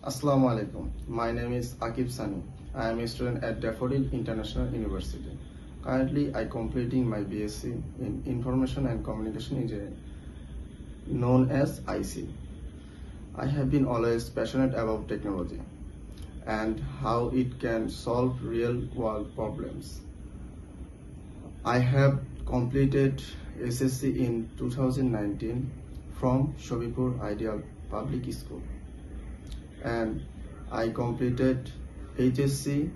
Assalamu alaikum. My name is Akib Sani. I am a student at Daffodil International University. Currently, I am completing my BSc in Information and Communication Engineering, known as IC. I have been always passionate about technology and how it can solve real-world problems. I have completed SSC in 2019 from Shobipur Ideal Public School, and I completed HSC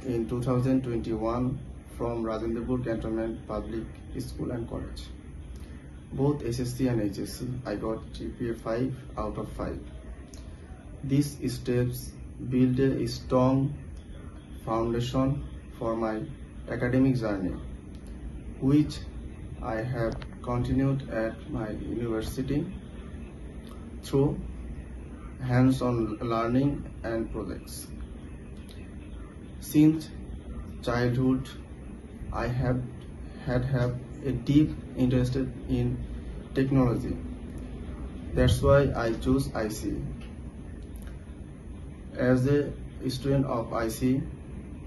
in 2021 from Rajendrapur Cantonment Public School and College. Both SSC and HSC I got GPA 5 out of 5. These steps build a strong foundation for my academic journey, which I have continued at my university through hands-on learning and projects. Since childhood, I have had a deep interest in technology. That's why I chose IC. As a student of IC,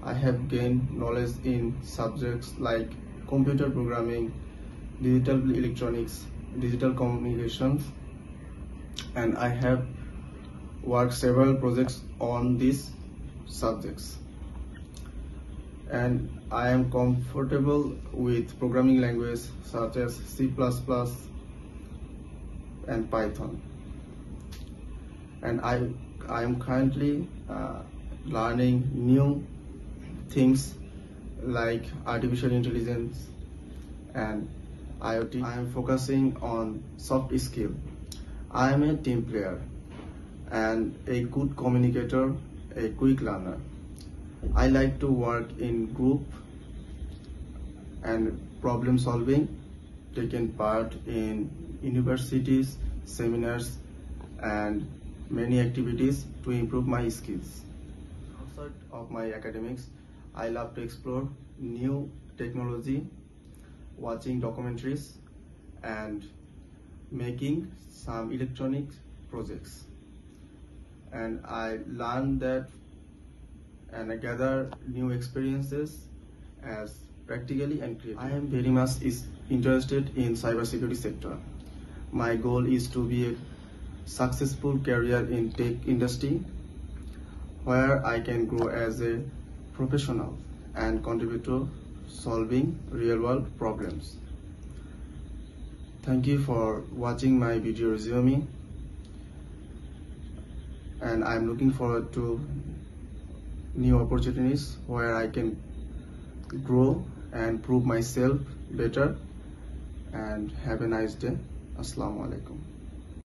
I have gained knowledge in subjects like computer programming, digital electronics, digital communications, and I have worked several projects on these subjects. And I am comfortable with programming languages such as C++ and Python. And I am currently learning new things like artificial intelligence and IoT. I am focusing on soft skill. I am a team player and a good communicator, a quick learner. I like to work in group and problem solving, taking part in universities, seminars, and many activities to improve my skills. Outside of my academics, I love to explore new technology, watching documentaries, and making some electronic projects. And I learned that and I gather new experiences as practically and creatively. I am very much interested in cybersecurity sector. My goal is to be a successful career in tech industry where I can grow as a professional and contribute to solving real-world problems. Thank you for watching my video resume, and I'm looking forward to new opportunities where I can grow and prove myself better. And have a nice day. Assalamu alaikum.